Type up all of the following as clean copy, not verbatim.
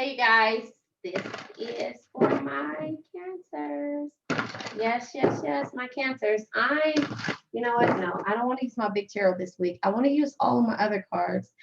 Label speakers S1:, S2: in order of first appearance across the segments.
S1: Hey, you guys, this is for my cancers. Yes, my cancers. You know what? No, I don't want to use my big tarot this week. I want to use all of my other cards.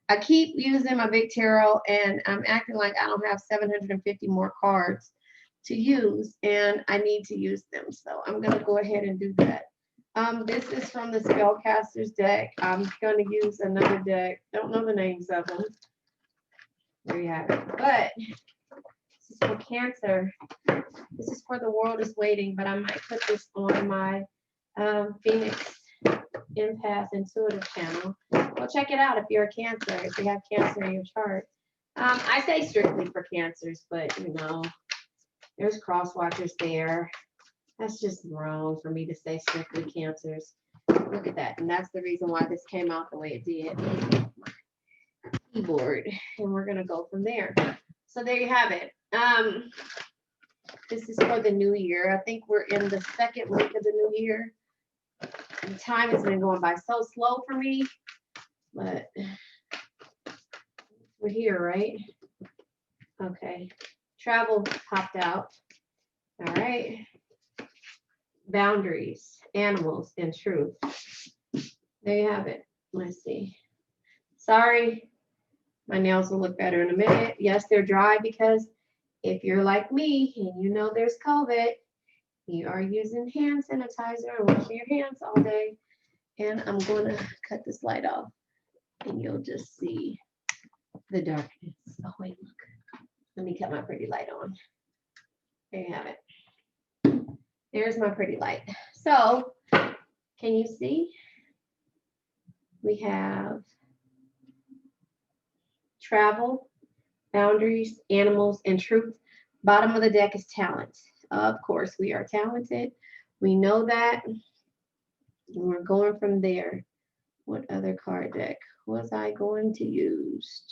S1: I keep using my big tarot, and I'm acting like I don't have 750 more cards to use, and I need to use them. So I'm going to go ahead and do that. This is from the Spellcasters deck. I'm going to use another deck. Don't know the names of them. There you have it. But this is for Cancer. This is for The World is Waiting, but I might put this on my Phoenix Empath Intuitive channel. Go check it out if you're a Cancer, if you have Cancer in your chart. I say strictly for Cancers, but you know, there's cross watchers there. That's just wrong for me to say strictly Cancers. Look at that. And that's the reason why this came out the way it did. Keyboard, and we're gonna go from there. So there you have it. This is for the new year. I think we're in the second week of the new year. And time has been going by so slow for me, but we're here, right? Okay. Travel popped out. All right. Boundaries, animals, and truth. There you have it. Let's see. Sorry. My nails will look better in a minute. Yes, they're dry because if you're like me and you know there's COVID, you are using hand sanitizer and washing your hands all day. And I'm going to cut this light off and you'll just see the darkness. Oh, wait, look. Let me cut my pretty light on. There you have it. There's my pretty light. So, can you see? We have travel, boundaries, animals, and truth. Bottom of the deck is talent. Of course, we are talented. We know that. And we're going from there. What other card deck was I going to use?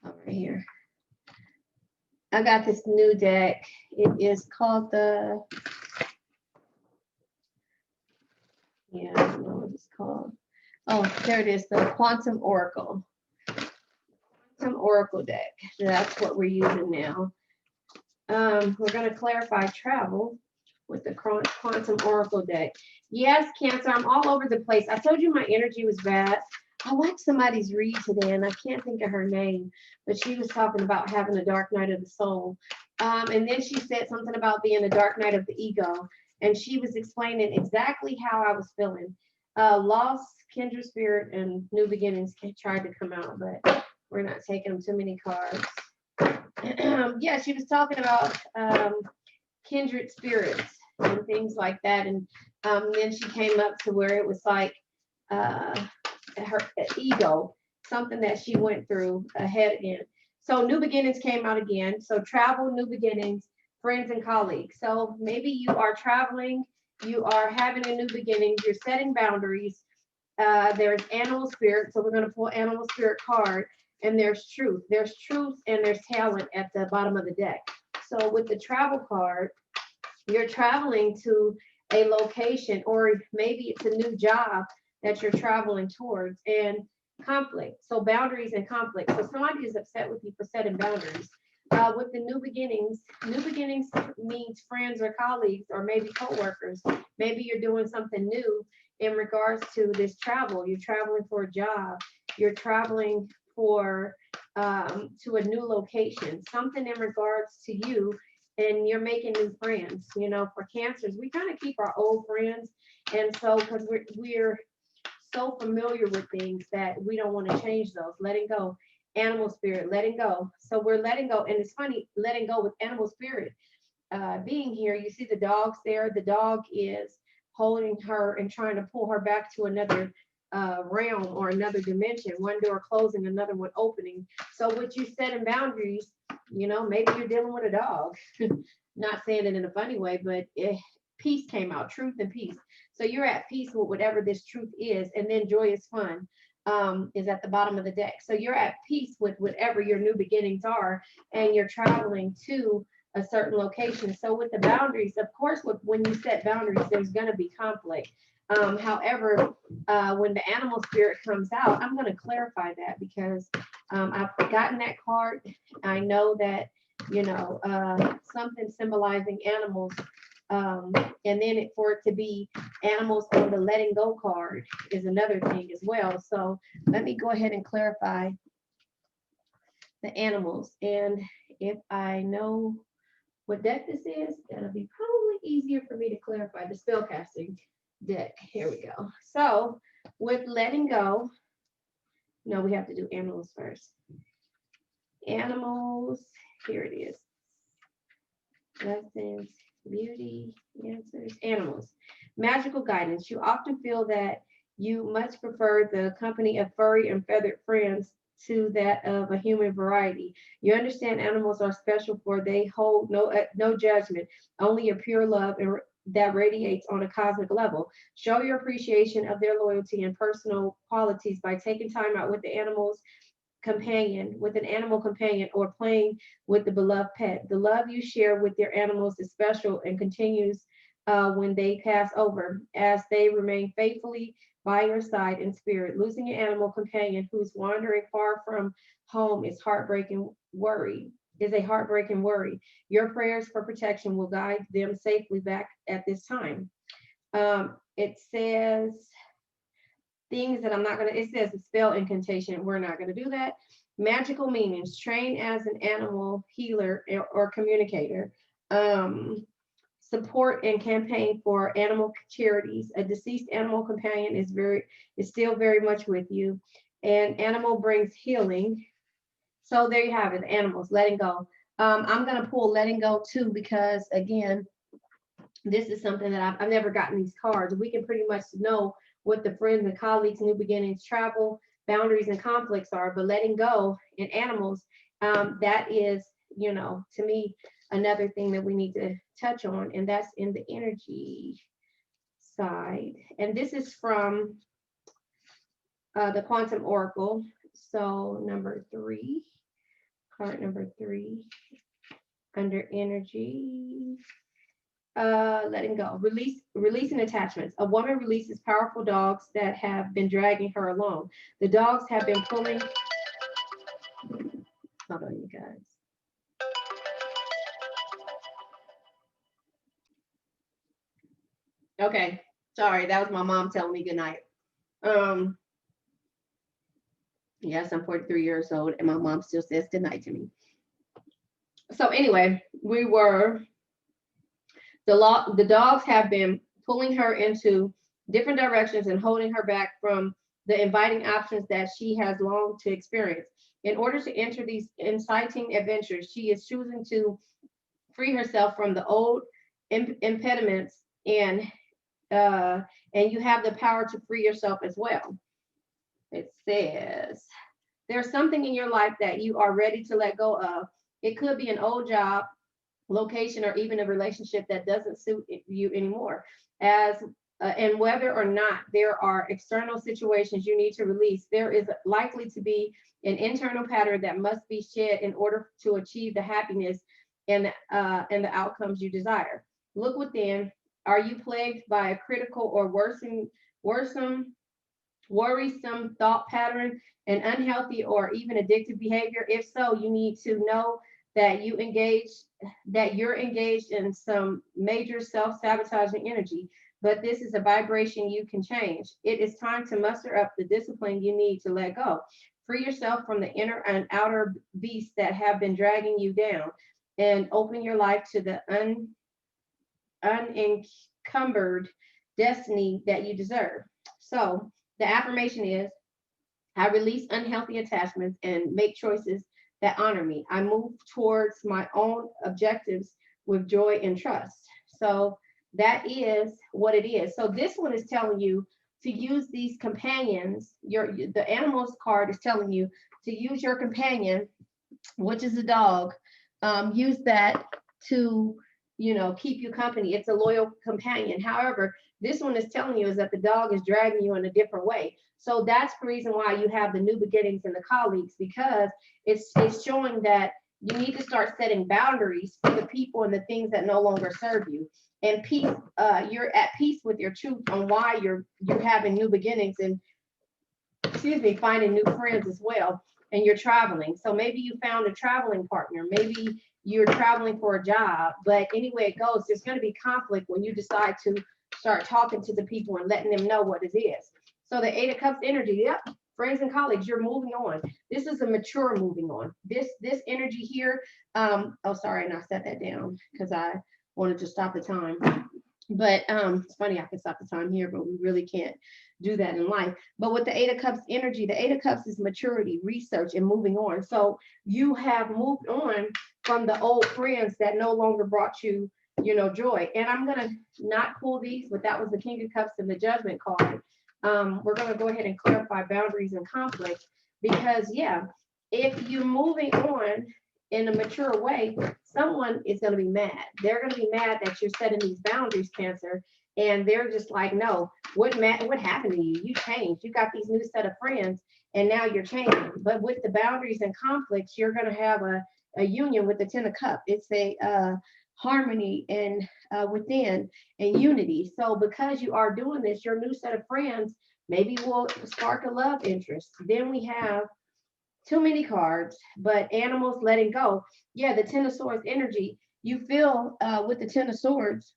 S1: Oh, right here. I got this new deck. It is called the, I don't know what it's called. Oh, there it is, the Quantum Oracle. Oracle deck. That's what we're using now. We're going to clarify travel with the Quantum Oracle deck. Yes, Cancer, I'm all over the place. I told you my energy was bad. I watched somebody's read today, and I can't think of her name, but she was talking about having a dark night of the soul. And then she said something about being a dark night of the ego, and she was explaining exactly how I was feeling. Lost, kindred spirit, and new beginnings tried to come out, but we're not taking too many cards. Yeah, she was talking about kindred spirits and things like that. And then she came up to where it was like her ego, something that she went through ahead again. So new beginnings came out again. So travel, new beginnings, friends and colleagues. So maybe you are traveling, you are having a new beginning, you're setting boundaries. There's animal spirit. So we're going to pull animal spirit card. And there's truth. There's truth and there's talent at the bottom of the deck. So with the travel card, you're traveling to a location, or maybe it's a new job that you're traveling towards, and conflict. So boundaries and conflict. So somebody is upset with you for setting boundaries. With the new beginnings means friends or colleagues, or maybe co-workers. Maybe you're doing something new in regards to this travel. You're traveling for a job. You're traveling for to a new location, something in regards to you, and you're making new friends. You know, for Cancers, we kind of keep our old friends, and so because we're so familiar with things that we don't want to change those. Letting go. Animal spirit, letting go. So we're letting go, and it's funny, letting go with animal spirit being here. You see the dogs there. The dog is holding her and trying to pull her back to another realm or another dimension, one door closing, another one opening. So with you setting boundaries, you know, maybe you're dealing with a dog. Not saying it in a funny way, but peace came out, truth and peace. So you're at peace with whatever this truth is, and then joy is fun is at the bottom of the deck. So you're at peace with whatever your new beginnings are, and you're traveling to a certain location. So with the boundaries, of course, when you set boundaries, there's going to be conflict. However, when the animal spirit comes out, I'm going to clarify that because I've gotten that card. I know that, you know, something symbolizing animals. And then for it to be animals on the letting go card is another thing as well. So let me go ahead and clarify the animals. And if I know what deck this is, that'll be probably easier for me to clarify the spellcasting deck. Here we go. So with letting go, no, we have to do animals first. Animals, here it is. Lessons, beauty, answers, animals. Magical guidance. You often feel that you much prefer the company of furry and feathered friends to that of a human variety. You understand animals are special for they hold no judgment, only a pure love and that radiates on a cosmic level. Show your appreciation of their loyalty and personal qualities by taking time out with the animals companion, with an animal companion, or playing with the beloved pet. The love you share with your animals is special and continues when they pass over, as they remain faithfully by your side in spirit. Losing an animal companion who's wandering far from home is heartbreaking worry. Is a heartbreaking worry. Your prayers for protection will guide them safely back at this time. It says things that I'm not going to, it says a spell incantation. We're not going to do that. Magical meanings, train as an animal healer or communicator. Support and campaign for animal charities. A deceased animal companion is still very much with you. And animal brings healing. So there you have it, animals, letting go. I'm going to pull letting go too, because again, this is something that I've never gotten these cards. We can pretty much know what the friends and colleagues, new beginnings, travel, boundaries, and conflicts are, but letting go in animals, that is, you know, to me, another thing that we need to touch on, and that's in the energy side. And this is from the Quantum Oracle. So number 3, card number 3, under energy. Letting go, releasing attachments. A woman releases powerful dogs that have been dragging her along. The dogs have been pulling. Hold on, you guys. Okay, sorry, that was my mom telling me good night. Yes, I'm 43 years old, and my mom still says good night to me. So anyway, the dogs have been pulling her into different directions and holding her back from the inviting options that she has longed to experience. In order to enter these inciting adventures, she is choosing to free herself from the old impediments, and you have the power to free yourself as well. It says there's something in your life that you are ready to let go of. It could be an old job, location, or even a relationship that doesn't suit you anymore. And whether or not there are external situations you need to release, there is likely to be an internal pattern that must be shed in order to achieve the happiness and the outcomes you desire. Look within. Are you plagued by a critical or worrisome thought pattern, an unhealthy or even addictive behavior? If so, you need to know that you're engaged in some major self-sabotaging energy, but this is a vibration you can change. It is time to muster up the discipline you need to let go. Free yourself from the inner and outer beasts that have been dragging you down, and open your life to the unencumbered destiny that you deserve. So the affirmation is, I release unhealthy attachments and make choices that honor me. I move towards my own objectives with joy and trust. So that is what it is. So this one is telling you to use these companions. The animals card is telling you to use your companion, which is a dog. Use that to, keep you company. It's a loyal companion. However, this one is telling you is that the dog is dragging you in a different way. So that's the reason why you have the new beginnings and the colleagues, because it's showing that you need to start setting boundaries for the people and the things that no longer serve you. And peace, you're at peace with your truth on why you're having new beginnings and, finding new friends as well. and you're traveling. So maybe you found a traveling partner. Maybe you're traveling for a job. But anyway it goes, there's going to be conflict when you decide to start talking to the people and letting them know what it is. So the Eight of Cups energy, yep, friends and colleagues, you're moving on. This is a mature moving on. This energy here, oh, sorry, and I set that down because I wanted to stop the time. But it's funny, I can stop the time here, but we really can't do that in life. But with the Eight of Cups energy, the Eight of Cups is maturity, research, and moving on. So you have moved on from the old friends that no longer brought you, joy. And I'm gonna not pull these, but that was the King of Cups and the Judgment card. We're gonna go ahead and clarify boundaries and conflict, because yeah, if you're moving on in a mature way, someone is going to be mad. They're going to be mad that you're setting these boundaries, Cancer, and they're just like, no, what happened to you? You changed. You got these new set of friends, and now you're changing. But with the boundaries and conflicts, you're going to have a union with the Ten of Cups. It's a harmony and within and unity. So because you are doing this, your new set of friends maybe will spark a love interest. Then we have too many cards, but animals letting go. Yeah, the Ten of Swords energy. You feel with the Ten of Swords,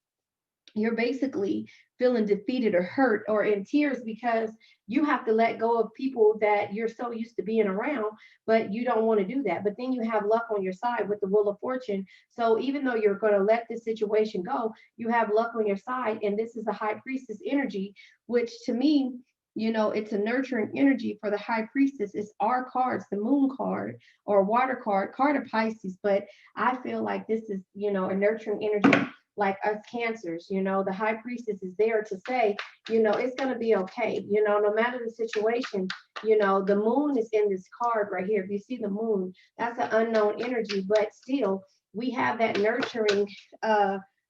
S1: you're basically feeling defeated or hurt or in tears because you have to let go of people that you're so used to being around, but you don't want to do that. But then you have luck on your side with the Wheel of Fortune. So even though you're going to let this situation go, you have luck on your side. And this is the High Priestess energy, which to me, it's a nurturing energy for the High Priestess. It's our cards, the Moon card or Water card of Pisces. But I feel like this is, a nurturing energy like us Cancers. The High Priestess is there to say, it's going to be okay. No matter the situation, the moon is in this card right here. If you see the moon, that's an unknown energy, but still we have that nurturing,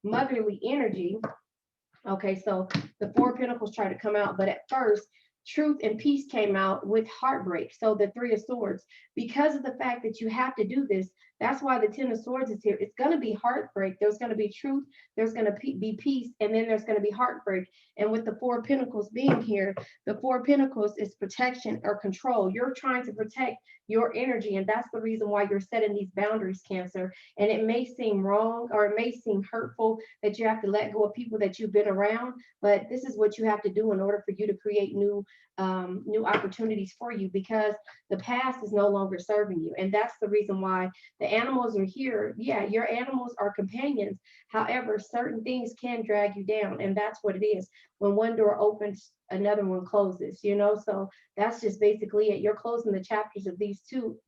S1: motherly energy. Okay, so the Four of Pentacles try to come out, but at first, truth and peace came out with heartbreak. So the Three of Swords, because of the fact that you have to do this, that's why the Ten of Swords is here. It's going to be heartbreak. There's going to be truth. There's going to be peace. And then there's going to be heartbreak. And with the Four of Pentacles being here, the Four of Pentacles is protection or control. You're trying to protect your energy. And that's the reason why you're setting these boundaries, Cancer. And it may seem wrong or it may seem hurtful that you have to let go of people that you've been around. But this is what you have to do in order for you to create new opportunities for you, because the past is no longer serving you. And that's the reason why the animals are here. Yeah, your animals are companions. However, certain things can drag you down, and that's what it is. When one door opens, another one closes, so that's just basically it. You're closing the chapters of these two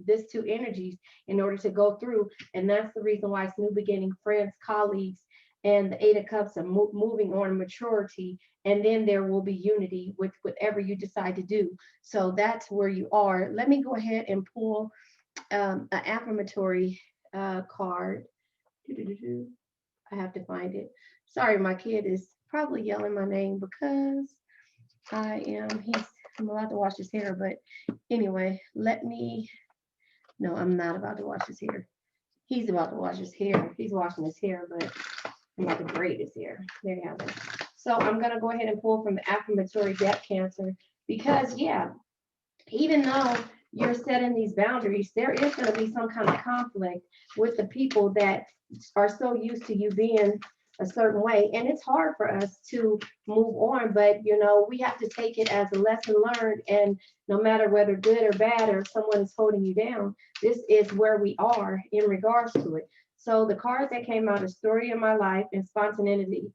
S1: energies in order to go through, and that's the reason why it's new beginning, friends, colleagues, and the Eight of Cups are moving on maturity, and then there will be unity with whatever you decide to do. So that's where you are. Let me go ahead and pull an affirmatory card. I have to find it. Sorry, my kid is probably yelling my name because I'm allowed to wash his hair, but anyway, no, I'm not about to wash his hair. He's about to wash his hair. He's washing his hair, but I'm about to braid his hair. There you have it. So I'm going to go ahead and pull from the affirmatory deck, Cancer, because yeah, even though you're setting these boundaries, there is going to be some kind of conflict with the people that are so used to you being a certain way. And it's hard for us to move on, but we have to take it as a lesson learned. And no matter whether good or bad, or if someone is holding you down, this is where we are in regards to it. So the cards that came out are Story of My Life and Spontaneity.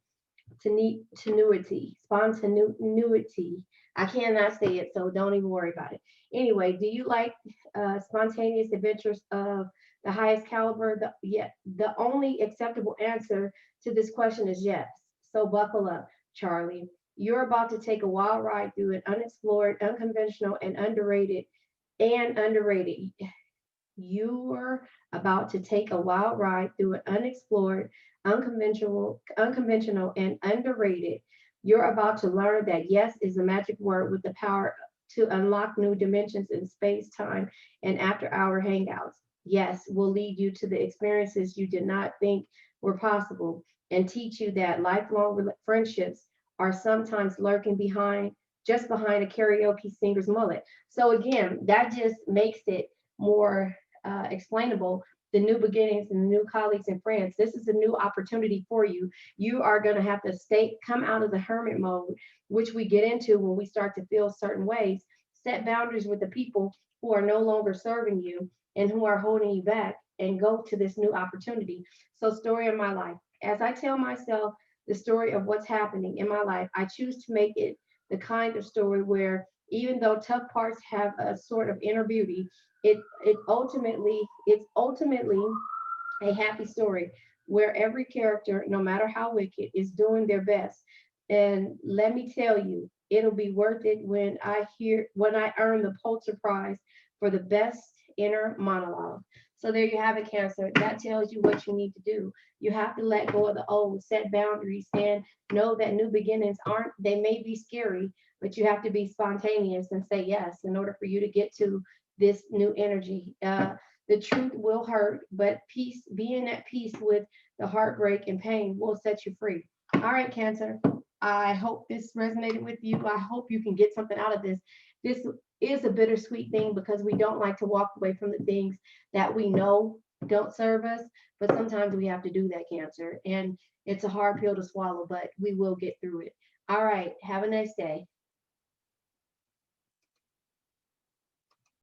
S1: Spontaneity. I cannot say it, so don't even worry about it. Anyway, do you like spontaneous adventures of the highest caliber? The only acceptable answer to this question is yes. So buckle up, Charlie. You're about to take a wild ride through an unexplored, unconventional, and underrated. You're about to take a wild ride through an unexplored, unconventional, and underrated. You're about to learn that yes is a magic word with the power to unlock new dimensions in space, time, and after-hour hangouts. Yes will lead you to the experiences you did not think were possible, and teach you that lifelong friendships are sometimes lurking behind a karaoke singer's mullet. So again, that just makes it more explainable, the new beginnings and the new colleagues and friends. This is a new opportunity for you. You are going to have to come out of the hermit mode, which we get into when we start to feel certain ways. Set boundaries with the people who are no longer serving you and who are holding you back, and go to this new opportunity. So, story of my life. As I tell myself the story of what's happening in my life, I choose to make it the kind of story where, even though tough parts have a sort of inner beauty, it's ultimately a happy story where every character, no matter how wicked, is doing their best. And let me tell you, it'll be worth it when I earn the Pulitzer Prize for the best inner monologue. So there you have it, Cancer. That tells you what you need to do. You have to let go of the old, set boundaries, and know that new beginnings they may be scary, but you have to be spontaneous and say yes in order for you to get to this new energy. The truth will hurt, but being at peace with the heartbreak and pain will set you free. All right, Cancer. I hope this resonated with you. I hope you can get something out of this. This is a bittersweet thing because we don't like to walk away from the things that we know don't serve us, but sometimes we have to do that, Cancer. And it's a hard pill to swallow, but we will get through it. All right. Have a nice day.